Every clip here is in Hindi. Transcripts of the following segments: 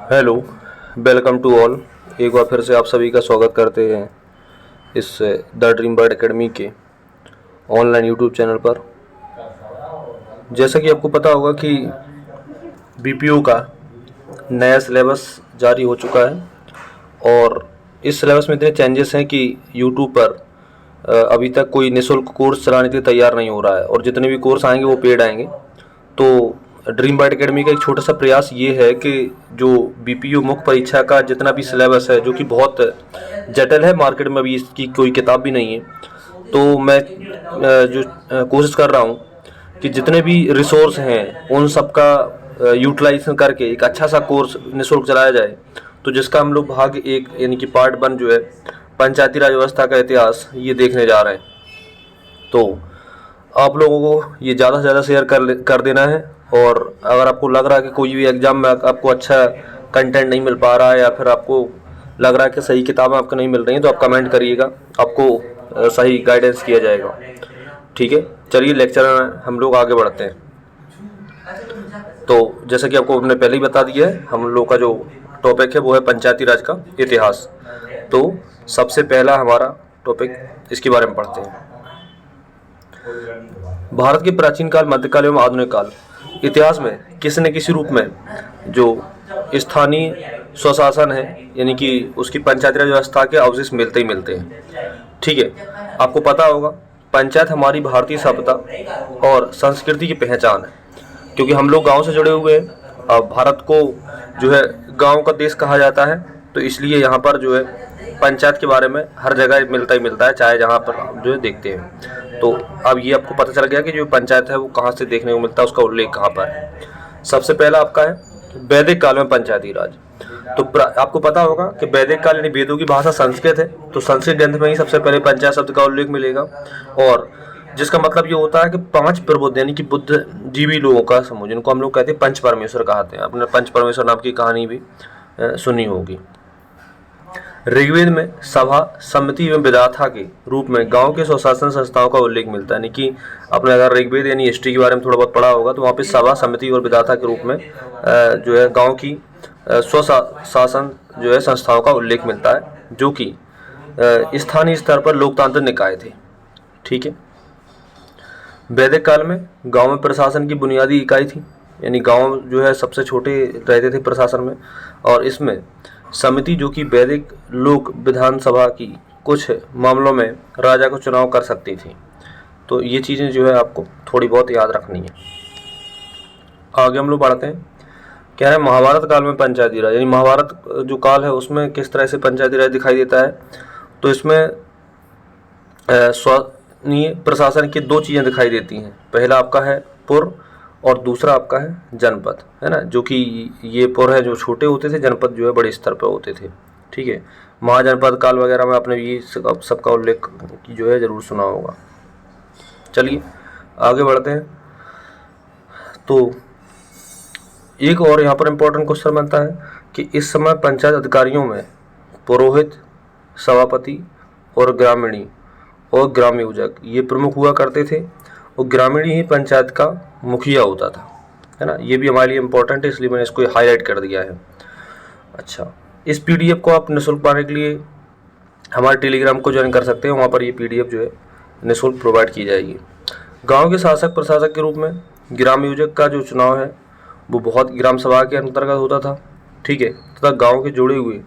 Hello, welcome to all. एक बार फिर से आप सभी का स्वागत करते हैं इस द ड्रीम बर्ड एकेडमी के ऑनलाइन यूट्यूब चैनल पर। जैसा कि आपको पता होगा कि बीपीओ का नया सिलेबस जारी हो चुका है और इस सिलेबस में इतने चेंजेस हैं कि यूट्यूब पर अभी तक कोई निःशुल्क कोर्स चलाने के लिए तैयार नहीं हो रहा है और जितने भी कोर्स आएंगे वो पेड आएंगे। तो ड्रीम बर्ड एकेडमी का एक छोटा सा प्रयास ये है कि जो बीपीओ मुख्य परीक्षा का जितना भी सिलेबस है, जो कि बहुत जटिल है, मार्केट में अभी इसकी कोई किताब भी नहीं है, तो मैं जो कोशिश कर रहा हूँ कि जितने भी रिसोर्स हैं उन सब का यूटिलाइजेशन करके एक अच्छा सा कोर्स निःशुल्क चलाया जाए। तो जिसका हम लोग भाग एक यानी कि पार्ट 1 जो है पंचायती राज व्यवस्था का इतिहास, ये देखने जा रहे हैं। तो आप लोगों को ये ज़्यादा से ज़्यादा शेयर कर देना है। और अगर आपको लग रहा है कि कोई भी एग्ज़ाम में आपको अच्छा कंटेंट नहीं मिल पा रहा है या फिर आपको लग रहा है कि सही किताबें आपको नहीं मिल रही हैं, तो आप कमेंट करिएगा, आपको सही गाइडेंस किया जाएगा। ठीक है, चलिए लेक्चर में हम लोग आगे बढ़ते हैं। तो जैसा कि आपको हमने पहले ही बता दिया है, हम लोग का जो टॉपिक है वो है पंचायती राज का इतिहास। तो सबसे पहला हमारा टॉपिक इसके बारे में पढ़ते हैं। भारत के प्राचीन काल, मध्यकाल एवं आधुनिक काल इतिहास में किसी न किसी रूप में जो स्थानीय स्वशासन है यानी कि उसकी पंचायती राज व्यवस्था के अवशेष मिलते ही मिलते हैं। ठीक है, आपको पता होगा पंचायत हमारी भारतीय सभ्यता और संस्कृति की पहचान है, क्योंकि हम लोग गांव से जुड़े हुए हैं। भारत को जो है गांव का देश कहा जाता है, तो इसलिए यहाँ पर जो है पंचायत के बारे में हर जगह मिलता ही मिलता है, चाहे जहाँ पर आप जो है देखते हैं। तो अब ये आपको पता चल गया कि जो पंचायत है वो कहाँ से देखने को मिलता है, उसका उल्लेख कहाँ पर है। सबसे पहला आपका है वैदिक काल में पंचायती राज। तो आपको पता होगा कि वैदिक काल यानी वेदों की भाषा संस्कृत है, तो संस्कृत ग्रंथ में ही सबसे पहले पंचायत शब्द का उल्लेख मिलेगा। और जिसका मतलब ये होता है कि 5 प्रबुद्ध यानी कि बुद्धिजीवी लोगों का समूह, जिनको हम लोग कहते हैं पंच परमेश्वर कहते हैं। आपने पंच परमेश्वर नाम की कहानी भी सुनी होगी। ऋग्वेद में सभा, समिति एवं विधाता के रूप में गांव के स्वशासन संस्थाओं का उल्लेख मिलता है। यानी कि आपने अगर ऋग्वेद यानी हिस्ट्री के बारे में थोड़ा बहुत पढ़ा होगा, तो वहाँ पे सभा, समिति और विधाता के रूप में जो है गांव की स्वशासन जो है संस्थाओं का उल्लेख मिलता है, जो कि स्थानीय स्तर पर लोकतांत्रिक निकाय थे। ठीक है, वैदिक काल में गांव में प्रशासन की बुनियादी इकाई थी, यानी गांव जो है सबसे छोटे रहते थे प्रशासन में। और इसमें समिति, जो कि वैदिक लोक विधानसभा की कुछ मामलों में राजा को चुनाव कर सकती थी। तो ये चीज़ें जो है आपको थोड़ी बहुत याद रखनी है। आगे हम लोग बढ़ते हैं। कह रहे हैं महाभारत काल में पंचायती राज, यानी महाभारत जो काल है उसमें किस तरह से पंचायती राज दिखाई देता है। तो इसमें स्वनीय प्रशासन की 2 चीज़ें दिखाई देती हैं। पहला आपका है पुर और दूसरा आपका है जनपद, है ना। जो कि ये पुर है जो छोटे होते थे, जनपद जो है बड़े स्तर पर होते थे। ठीक है, महाजनपद काल वगैरह में आपने ये सबका उल्लेख जो है जरूर सुना होगा। चलिए आगे बढ़ते हैं। तो एक और यहाँ पर इम्पोर्टेंट क्वेश्चन बनता है कि इस समय पंचायत अधिकारियों में पुरोहित, सभापति और ग्रामीणी और ग्राम योजक ये प्रमुख हुआ करते थे, और ग्रामीणी ही पंचायत का मुखिया होता था, है ना। ये भी हमारे लिए इम्पोर्टेंट है, इसलिए मैंने इसको हाईलाइट कर दिया है। अच्छा, इस पीडीएफ को आप निःशुल्क पाने के लिए हमारे टेलीग्राम को ज्वाइन कर सकते हैं। वहाँ पर ये पीडीएफ जो है निःशुल्क प्रोवाइड की जाएगी। गांव के शासक प्रशासक के रूप में ग्राम योजक का जो चुनाव है वो बहुत ग्राम सभा के अंतर्गत होता था। ठीक है, तथा गाँव के जुड़े हुए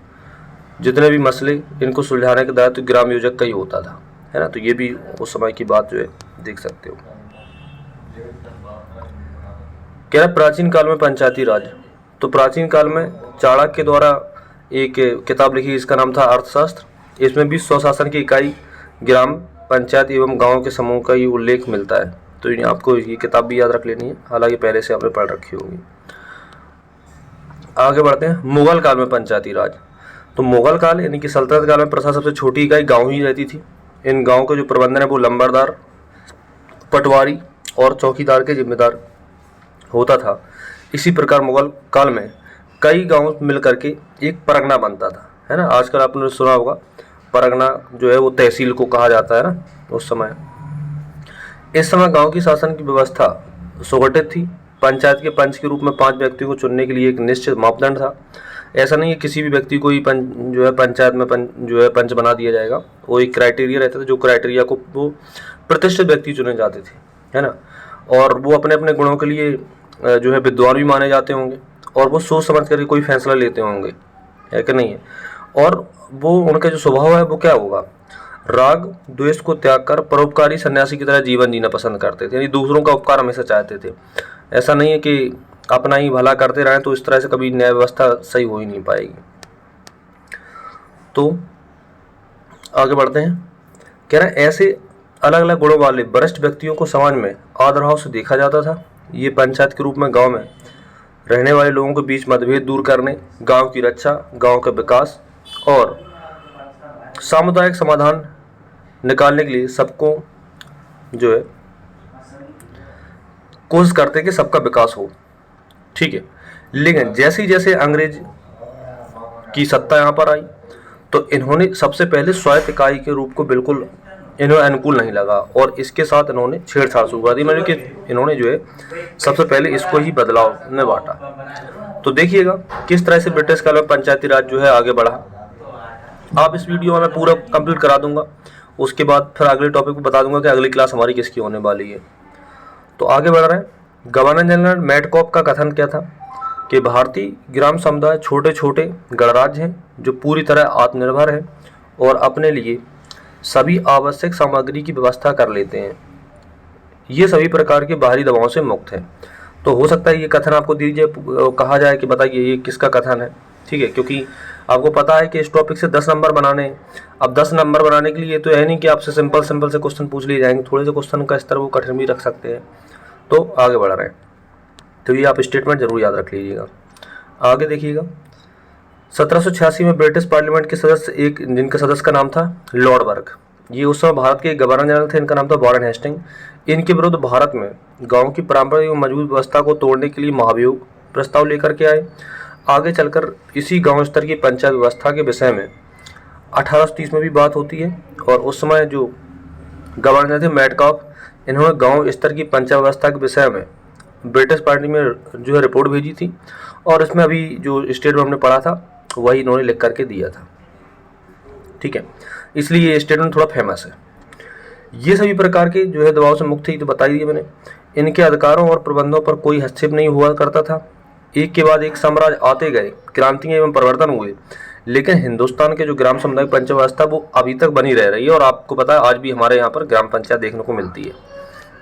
जितने भी मसले इनको सुलझाने का दायित्व ग्राम योजक का ही होता था, है ना। तो ये भी उस समय की बात जो है देख सकते हो। क्या है प्राचीन काल में पंचायती राज। तो प्राचीन काल में चाणक्य द्वारा एक किताब लिखी, इसका नाम था अर्थशास्त्र। इसमें भी स्वशासन की इकाई ग्राम पंचायत एवं गांव के समूह का ये उल्लेख मिलता है। तो आपको ये किताब भी याद रख लेनी है, हालांकि पहले से आपने पढ़ रखी होगी। आगे बढ़ते हैं। मुगल काल में पंचायती राज। तो मुगल काल यानी कि सल्तनत काल में प्रशासन सबसे छोटी इकाई गाँव ही रहती थी। इन गाँव का जो प्रबंधन है वो लंबरदार, पटवारी और चौकीदार के जिम्मेदार होता था। इसी प्रकार मुगल काल में कई गांव मिलकर के एक परगना बनता था, है ना। आजकल आपने सुना होगा परगना जो है वो तहसील को कहा जाता है ना, उस समय। इस समय गांव की शासन की व्यवस्था सुगठित थी। पंचायत के पंच के रूप में 5 व्यक्तियों को चुनने के लिए एक निश्चित मापदंड था। ऐसा नहीं है किसी भी व्यक्ति को ही जो है पंचायत में जो है पंच बना दिया जाएगा। वो एक क्राइटेरिया रहता था, जो क्राइटेरिया को वो प्रतिष्ठित व्यक्ति चुने जाते थे, है ना। और वो अपने अपने गुणों के लिए जो है विद्वान भी माने जाते होंगे, और वो सोच समझ करके कोई फैसला लेते होंगे, है कि नहीं है। और वो उनका जो स्वभाव है वो क्या होगा, राग द्वेष को त्याग कर परोपकारी सन्यासी की तरह जीवन जीना पसंद करते थे, यानी दूसरों का उपकार हमेशा चाहते थे। ऐसा नहीं है कि अपना ही भला करते रहें, तो इस तरह से कभी न्याय व्यवस्था सही हो ही नहीं पाएगी। तो आगे बढ़ते हैं। कह रहे हैं ऐसे अलग अलग गुणों वाले वरिष्ठ व्यक्तियों को समाज में आदर भाव से देखा जाता था। ये पंचायत के रूप में गांव में रहने वाले लोगों के बीच मतभेद दूर करने, गांव की रक्षा, गांव का विकास और सामुदायिक समाधान निकालने के लिए सबको जो है कोशिश करते कि सबका विकास हो, ठीक है। लेकिन जैसे जैसे अंग्रेज की सत्ता यहाँ पर आई, तो इन्होंने सबसे पहले स्वायत्त इकाई के रूप को बिल्कुल इन्हें अनुकूल नहीं लगा, और इसके साथ इन्होंने छेड़छाड़ शुरू कर दी। मतलब कि इन्होंने जो है सबसे पहले इसको ही बदलाव में बांटा। तो देखिएगा किस तरह से ब्रिटिश काल में पंचायती राज जो है आगे बढ़ा। आप इस वीडियो में मैं पूरा कंप्लीट करा दूंगा, उसके बाद फिर अगले टॉपिक को बता दूंगा कि अगली क्लास हमारी किसकी होने वाली है। तो आगे बढ़ रहे हैं। गवर्नर जनरल मैडकॉप का कथन क्या था कि भारतीय ग्राम समुदाय छोटे छोटे गणराज्य हैं जो पूरी तरह आत्मनिर्भर हैं और अपने लिए सभी आवश्यक सामग्री की व्यवस्था कर लेते हैं। ये सभी प्रकार के बाहरी दबावों से मुक्त हैं। तो हो सकता है ये कथन आपको दीजिए, कहा जाए कि बताइए ये किसका कथन है, ठीक है। क्योंकि आपको पता है कि इस टॉपिक से 10 नंबर बनाने, अब 10 नंबर बनाने के लिए तो है नहीं कि आपसे सिंपल से क्वेश्चन पूछ लिए जाएंगे, थोड़े से क्वेश्चन का स्तर वो कठिन भी रख सकते हैं। तो आगे बढ़ रहे हैं, तो ये आप स्टेटमेंट जरूर याद रख लीजिएगा। आगे देखिएगा, 1786 में ब्रिटिश पार्लियामेंट के सदस्य, एक जिनके सदस्य का नाम था लॉर्ड बर्क, ये उस समय भारत के गवर्नर जनरल थे, इनका नाम था वॉरेन हेस्टिंग। इनके विरुद्ध भारत में गांव की पारंपरिक एवं मजबूत व्यवस्था को तोड़ने के लिए महाभियोग प्रस्ताव लेकर के आए। आगे चलकर इसी गांव स्तर की पंचायत व्यवस्था के विषय में 1830 में भी बात होती है, और उस समय जो गवर्नर थे मैडकॉप, इन्होंने गांव स्तर की पंचायत व्यवस्था के विषय में ब्रिटिश पार्टी में जो है रिपोर्ट भेजी थी, और इसमें अभी जो स्टेट में हमने पढ़ा था वही इन्होंने लिख करके दिया था, ठीक है। इसलिए ये स्टेटमेंट थोड़ा फेमस है। ये सभी प्रकार के जो है दबाव से मुक्त थी, तो बताई दिए मैंने। इनके अधिकारों और प्रबंधों पर कोई हस्तक्षेप नहीं हुआ करता था। एक के बाद एक साम्राज्य आते गए, क्रांतियां एवं परिवर्तन हुए, लेकिन हिंदुस्तान के जो ग्राम समुदाय पंचायत व्यवस्था वो अभी तक बनी रह रही है, और आपको पता है आज भी हमारे यहाँ पर ग्राम पंचायत देखने को मिलती है।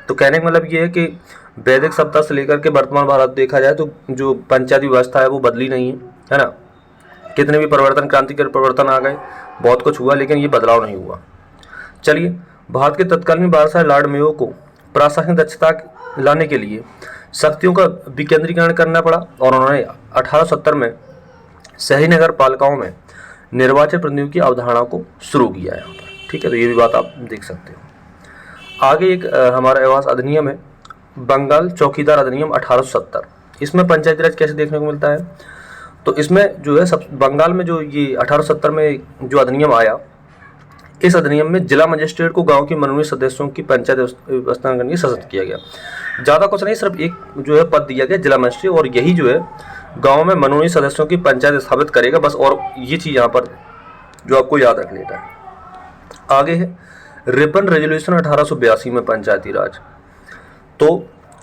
तो कहने का मतलब ये है कि वैदिक सभ्यता से लेकर के वर्तमान भारत देखा जाए तो जो पंचायती व्यवस्था है वो बदली नहीं है ना। कितने भी परिवर्तन, क्रांतिकारी परिवर्तन आ गए, बहुत कुछ हुआ, लेकिन ये बदलाव नहीं हुआ। चलिए, भारत के तत्कालीन बादशाह लॉर्ड मेयो को प्रशासनिक दक्षता लाने के लिए शक्तियों का विकेंद्रीकरण करना पड़ा, और उन्होंने 1870 में शहरी नगर पालिकाओं में निर्वाचित प्रतिनिधियों की अवधारणा को शुरू किया यहाँ पर, ठीक है। तो ये भी बात आप देख सकते हो। आगे एक हमारा आवास अधिनियम है, बंगाल चौकीदार अधिनियम 1870। इसमें पंचायती राज कैसे देखने को मिलता है, तो इसमें जो है सब बंगाल में जो ये 1870 में जो अधिनियम आया, इस अधिनियम में जिला मजिस्ट्रेट को गांव के मनोनीत सदस्यों की पंचायत व्यवस्था करने सशक्त किया गया। ज़्यादा कुछ नहीं, सिर्फ एक जो है पद दिया गया जिला मजिस्ट्रेट, और यही जो है गांव में मनोनीत सदस्यों की पंचायत स्थापित करेगा बस। और ये चीज़ यहाँ पर जो आपको याद रख लेना है। आगे है रिपन रेजोल्यूशन 1882 में पंचायती राज। तो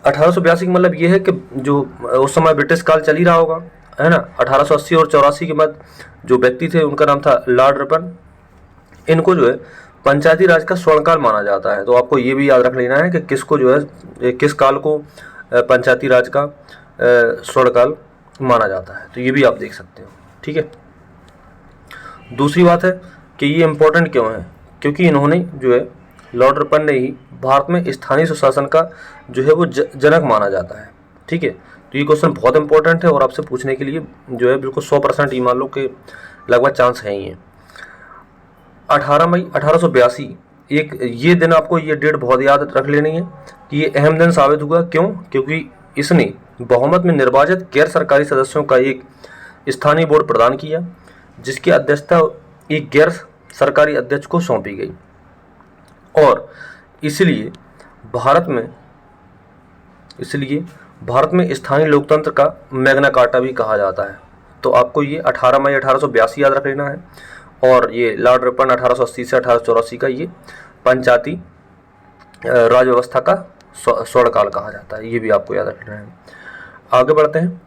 1882 का मतलब ये है कि जो उस समय ब्रिटिश काल चल ही रहा होगा, है ना। 1880 और 84 के बाद जो व्यक्ति थे उनका नाम था लॉर्ड रिपन। इनको जो है पंचायती राज का स्वर्णकाल माना जाता है। तो आपको ये भी याद रख लेना है कि किसको जो है किस काल को पंचायती राज का स्वर्णकाल माना जाता है। तो ये भी आप देख सकते हो, ठीक है। दूसरी बात है कि ये इम्पोर्टेंट क्यों है, क्योंकि इन्होंने जो है लॉर्ड रिपन ने ही भारत में स्थानीय सुशासन का जो है वो जनक माना जाता है, ठीक है। तो ये क्वेश्चन बहुत इंपॉर्टेंट है, और आपसे पूछने के लिए जो है बिल्कुल 100% ये मान लो कि लगभग चांस है ही है। 18 मई 1882 एक ये दिन, आपको ये डेट बहुत याद रख लेनी है कि ये अहम दिन साबित हुआ। क्यों? क्योंकि इसने बहुमत में निर्वाचित गैर सरकारी सदस्यों का एक स्थानीय बोर्ड प्रदान किया, जिसकी अध्यक्षता एक गैर सरकारी अध्यक्ष को सौंपी गई, और इसलिए भारत में स्थानीय लोकतंत्र का मैग्ना कार्टा भी कहा जाता है, तो आपको ये 18 मई 1882 याद रख लेना है, और ये लॉर्ड रिपन 1880 से 1884 का ये पंचायती राज व्यवस्था का स्वर्णकाल कहा जाता है, ये भी आपको याद रखना है। आगे बढ़ते हैं।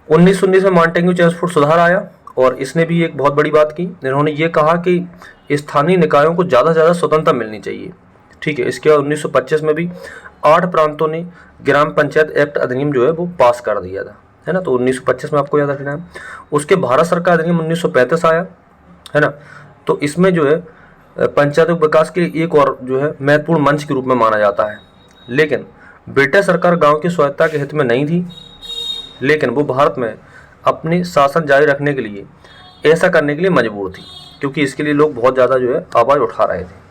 1919 में मॉन्टेग्यू चेम्सफोर्ड सुधार आया, और इसने भी एक बहुत बड़ी बात की। इन्होंने ये कहा कि स्थानीय निकायों को ज़्यादा से ज़्यादा स्वतंत्रता मिलनी चाहिए, ठीक है। इसके बाद 1925 में भी 8 प्रांतों ने ग्राम पंचायत एक्ट अधिनियम जो है वो पास कर दिया था, है ना। तो 1925 में आपको याद रखना है। उसके भारत सरकार अधिनियम 1935 आया, है ना। तो इसमें जो है पंचायत विकास के एक और जो है महत्वपूर्ण मंच के रूप में माना जाता है। लेकिन ब्रिटिश सरकार गांव की स्वायत्तता के हित में नहीं थी, लेकिन वो भारत में अपने शासन जारी रखने के लिए ऐसा करने के लिए मजबूर थी, क्योंकि इसके लिए लोग बहुत ज़्यादा जो है आवाज़ उठा रहे थे।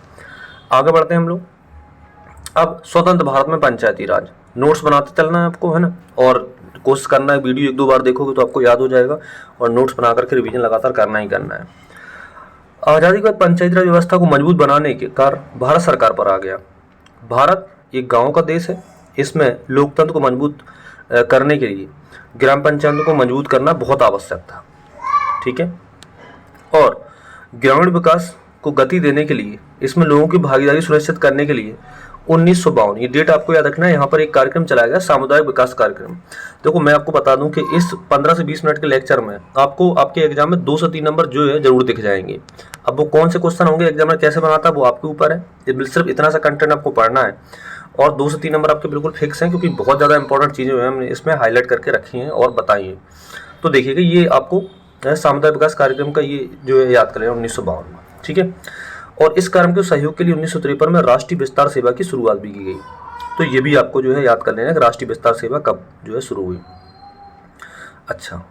आगे बढ़ते हैं हम लोग। अब स्वतंत्र भारत में पंचायती राज, नोट्स बनाते चलना है आपको, है ना, और कोशिश करना है वीडियो 1-2 बार देखोगे तो आपको याद हो जाएगा, और नोट्स बना करके रिवीजन लगातार करना ही करना है। आज़ादी के बाद पंचायती राज व्यवस्था को मजबूत बनाने के कार्य भारत सरकार पर आ गया। भारत एक गाँव का देश है, इसमें लोकतंत्र को मजबूत करने के लिए ग्राम पंचायतों को मजबूत करना बहुत आवश्यक था, ठीक है। और ग्रामीण विकास को गति देने के लिए, इसमें लोगों की भागीदारी सुनिश्चित करने के लिए 1952, ये डेट आपको याद रखना है, यहाँ पर एक कार्यक्रम चलाया गया, सामुदायिक विकास कार्यक्रम। देखो मैं आपको बता दूं कि इस 15 से 20 मिनट के लेक्चर में आपको आपके एग्जाम में 2 से 3 नंबर जो है जरूर दिख जाएंगे। अब वो कौन से क्वेश्चन होंगे, एग्जामिनर कैसे बनाता है, वो आपके ऊपर है। ये सिर्फ इतना सा कंटेंट आपको पढ़ना है, और 2 से 3 नंबर आपके बिल्कुल फिक्स हैं, क्योंकि बहुत ज़्यादा इंपॉर्टेंट चीज़ें जो है हमने इसमें हाईलाइट करके रखी हैं और बताई हैं। तो देखिएगा, ये आपको सामुदायिक विकास कार्यक्रम का ये जो है याद करें 1952 में, ठीक है। और इस कार्यक्रम के सहयोग के लिए 1953 में राष्ट्रीय विस्तार सेवा की शुरुआत भी की गई। तो ये भी आपको जो है याद कर लेना कि राष्ट्रीय विस्तार सेवा कब जो है शुरू हुई। अच्छा,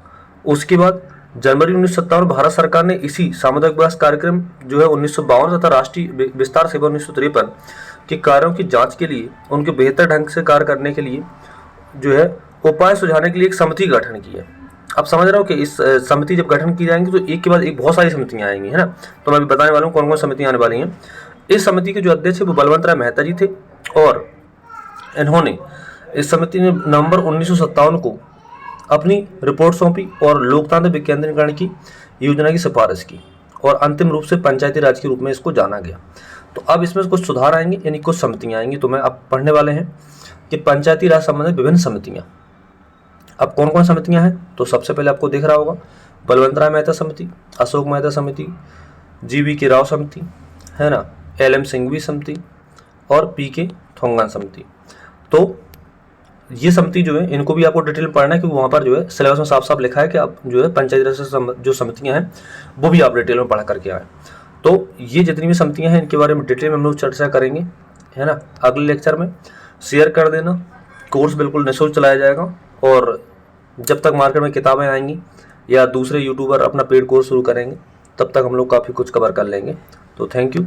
उसके बाद जनवरी 1957 भारत सरकार ने इसी सामुदायिक विकास कार्यक्रम जो है 1952 तथा राष्ट्रीय विस्तार सेवा 1953 के कार्यों की जांच के लिए, उनके बेहतर ढंग से कार्य करने के लिए जो है उपाय सुझाने के लिए एक समिति का गठन किया। आप समझ रहे हो कि इस समिति जब गठन की जाएंगी तो एक के बाद एक बहुत सारी समितियां आएंगी, है ना। तो मैं अभी बताने वाला हूँ कौन कौन समितियां आने वाली हैं। इस समिति के जो अध्यक्ष है वो बलवंत राय मेहता जी थे, और इन्होंने इस समिति ने नवंबर 1957 को अपनी रिपोर्ट सौंपी और लोकतंत्र विकेंद्रीकरण की योजना की सिफारिश की, और अंतिम रूप से पंचायती राज के रूप में इसको जाना गया। तो अब इसमें कुछ सुधार आएंगे, यानी कुछ समितियां आएंगी। तो मैं अब पढ़ने वाले हैं कि पंचायती राज संबंधित विभिन्न समितियां। अब कौन कौन समितियां हैं, तो सबसे पहले आपको दिख रहा होगा बलवंत राय मेहता समिति, अशोक मेहता समिति, GV के राव समिति, है ना, LM सिंघवी समिति, और PK थोंगन समिति। तो ये समिति जो है इनको भी आपको डिटेल में पढ़ना है, क्योंकि वहाँ पर जो है सिलेबस में साफ साफ लिखा है कि आप जो है पंचायती राज से जो समितियाँ हैं वो भी आप डिटेल में पढ़ करके आए। तो ये जितनी भी समितियाँ हैं इनके बारे में डिटेल में हम लोग चर्चा करेंगे, है ना, अगले लेक्चर में। शेयर कर देना, कोर्स बिल्कुल निःशुल्क चलाया जाएगा, और जब तक मार्केट में किताबें आएंगी या दूसरे यूट्यूबर अपना पेड कोर्स शुरू करेंगे तब तक हम लोग काफ़ी कुछ कवर कर लेंगे। तो थैंक यू।